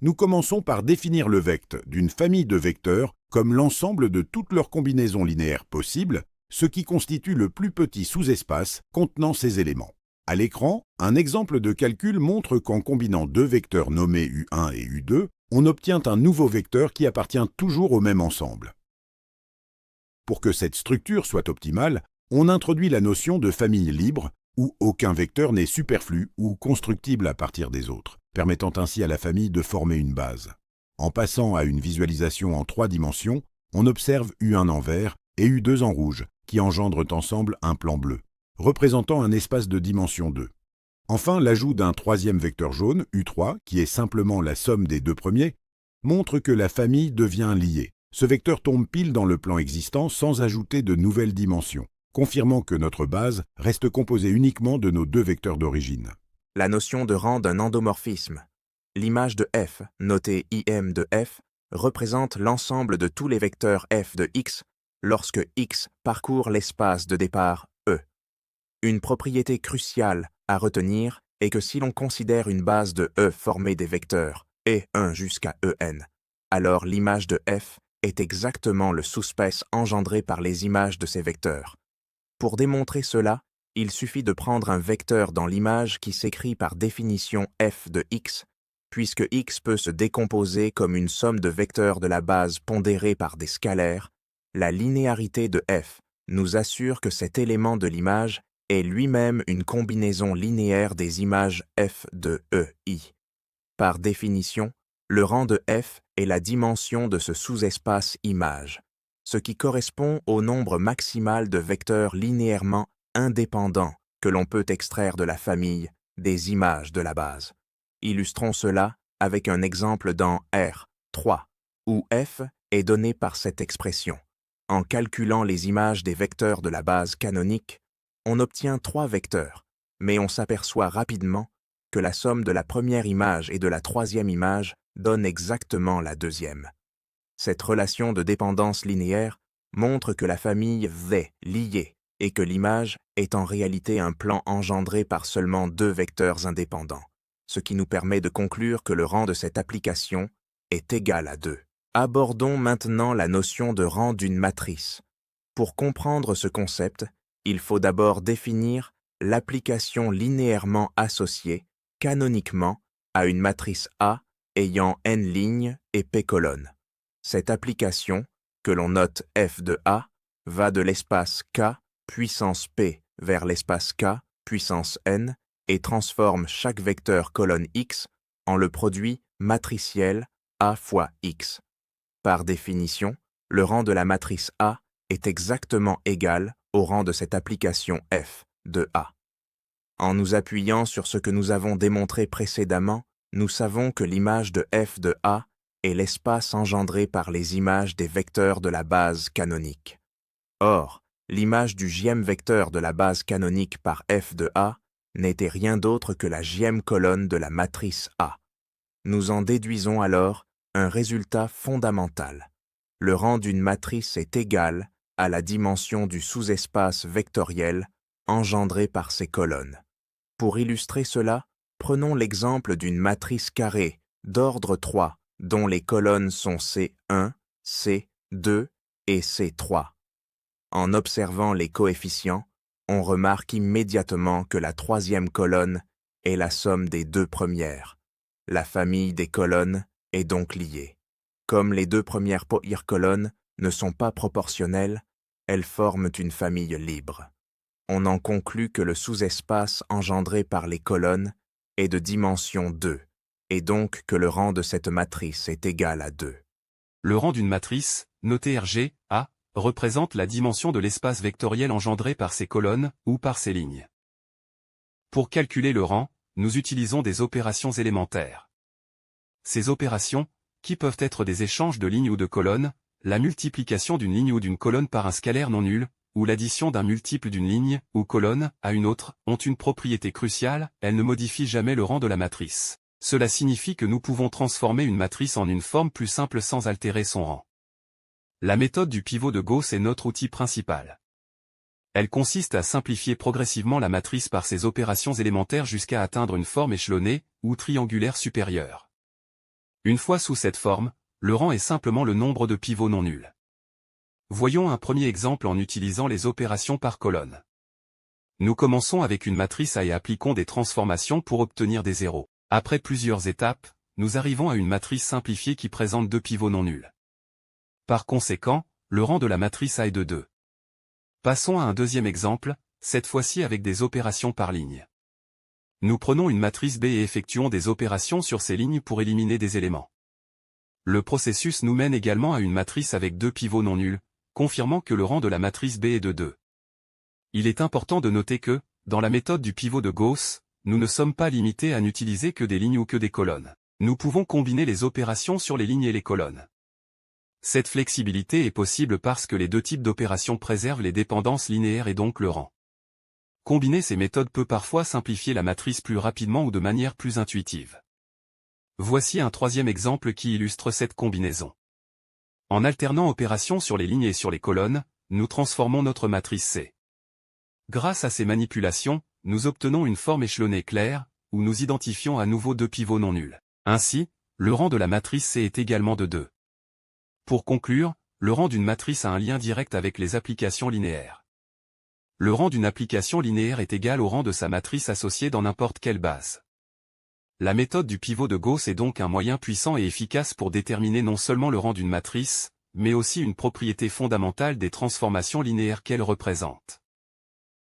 Nous commençons par définir le vecte d'une famille de vecteurs comme l'ensemble de toutes leurs combinaisons linéaires possibles, ce qui constitue le plus petit sous-espace contenant ces éléments. À l'écran, un exemple de calcul montre qu'en combinant deux vecteurs nommés U1 et U2, on obtient un nouveau vecteur qui appartient toujours au même ensemble. Pour que cette structure soit optimale, on introduit la notion de famille libre, où aucun vecteur n'est superflu ou constructible à partir des autres, permettant ainsi à la famille de former une base. En passant à une visualisation en 3 dimensions, on observe U1 en vert et U2 en rouge, qui engendrent ensemble un plan bleu, représentant un espace de dimension 2. Enfin, l'ajout d'un troisième vecteur jaune, U3, qui est simplement la somme des deux premiers, montre que la famille devient liée. Ce vecteur tombe pile dans le plan existant sans ajouter de nouvelles dimensions, confirmant que notre base reste composée uniquement de nos deux vecteurs d'origine. La notion de rang d'un endomorphisme. L'image de f, notée im de f, représente l'ensemble de tous les vecteurs f de x lorsque x parcourt l'espace de départ E. Une propriété cruciale à retenir est que si l'on considère une base de E formée des vecteurs E1 jusqu'à En, alors l'image de f est exactement le sous-space engendré par les images de ces vecteurs. Pour démontrer cela, il suffit de prendre un vecteur dans l'image qui s'écrit par définition f de x, puisque x peut se décomposer comme une somme de vecteurs de la base pondérée par des scalaires. La linéarité de f nous assure que cet élément de l'image est lui-même une combinaison linéaire des images f de EI. Par définition, le rang de f est la dimension de ce sous-espace image, ce qui correspond au nombre maximal de vecteurs linéairement indépendants que l'on peut extraire de la famille des images de la base. Illustrons cela avec un exemple dans R3, où f est donné par cette expression. En calculant les images des vecteurs de la base canonique, on obtient 3 vecteurs, mais on s'aperçoit rapidement que la somme de la première image et de la troisième image donne exactement la deuxième. Cette relation de dépendance linéaire montre que la famille est liée et que l'image est en réalité un plan engendré par seulement 2 vecteurs indépendants, ce qui nous permet de conclure que le rang de cette application est égal à 2. Abordons maintenant la notion de rang d'une matrice. Pour comprendre ce concept, il faut d'abord définir l'application linéairement associée, canoniquement, à une matrice A ayant n lignes et p colonnes. Cette application, que l'on note f de A, va de l'espace K puissance P vers l'espace K puissance N et transforme chaque vecteur colonne X en le produit matriciel A fois X. Par définition, le rang de la matrice A est exactement égal au rang de cette application f de A. En nous appuyant sur ce que nous avons démontré précédemment, nous savons que l'image de f de A est l'espace engendré par les images des vecteurs de la base canonique. Or, l'image du j-ème vecteur de la base canonique par f de A n'était rien d'autre que la j-ème colonne de la matrice A. Nous en déduisons alors un résultat fondamental. Le rang d'une matrice est égal à la dimension du sous-espace vectoriel engendré par ses colonnes. Pour illustrer cela, prenons l'exemple d'une matrice carrée d'ordre 3 dont les colonnes sont C1, C2 et C3. En observant les coefficients, on remarque immédiatement que la troisième colonne est la somme des 2 premières. La famille des colonnes est donc liée. Comme les 2 premières colonnes ne sont pas proportionnelles, elles forment une famille libre. On en conclut que le sous-espace engendré par les colonnes est de dimension 2, et donc que le rang de cette matrice est égal à 2. Le rang d'une matrice, noté RG, A, représente la dimension de l'espace vectoriel engendré par ses colonnes ou par ses lignes. Pour calculer le rang, nous utilisons des opérations élémentaires. Ces opérations, qui peuvent être des échanges de lignes ou de colonnes, la multiplication d'une ligne ou d'une colonne par un scalaire non nul, ou l'addition d'un multiple d'une ligne ou colonne à une autre, ont une propriété cruciale, elles ne modifient jamais le rang de la matrice. Cela signifie que nous pouvons transformer une matrice en une forme plus simple sans altérer son rang. La méthode du pivot de Gauss est notre outil principal. Elle consiste à simplifier progressivement la matrice par ses opérations élémentaires jusqu'à atteindre une forme échelonnée ou triangulaire supérieure. Une fois sous cette forme, le rang est simplement le nombre de pivots non nuls. Voyons un premier exemple en utilisant les opérations par colonne. Nous commençons avec une matrice A et appliquons des transformations pour obtenir des zéros. Après plusieurs étapes, nous arrivons à une matrice simplifiée qui présente 2 pivots non nuls. Par conséquent, le rang de la matrice A est de 2. Passons à un deuxième exemple, cette fois-ci avec des opérations par ligne. Nous prenons une matrice B et effectuons des opérations sur ces lignes pour éliminer des éléments. Le processus nous mène également à une matrice avec 2 pivots non nuls, confirmant que le rang de la matrice B est de 2. Il est important de noter que, dans la méthode du pivot de Gauss, nous ne sommes pas limités à n'utiliser que des lignes ou que des colonnes. Nous pouvons combiner les opérations sur les lignes et les colonnes. Cette flexibilité est possible parce que les deux types d'opérations préservent les dépendances linéaires et donc le rang. Combiner ces méthodes peut parfois simplifier la matrice plus rapidement ou de manière plus intuitive. Voici un troisième exemple qui illustre cette combinaison. En alternant opérations sur les lignes et sur les colonnes, nous transformons notre matrice C. Grâce à ces manipulations, nous obtenons une forme échelonnée claire, où nous identifions à nouveau 2 pivots non nuls. Ainsi, le rang de la matrice C est également de 2. Pour conclure, le rang d'une matrice a un lien direct avec les applications linéaires. Le rang d'une application linéaire est égal au rang de sa matrice associée dans n'importe quelle base. La méthode du pivot de Gauss est donc un moyen puissant et efficace pour déterminer non seulement le rang d'une matrice, mais aussi une propriété fondamentale des transformations linéaires qu'elle représente.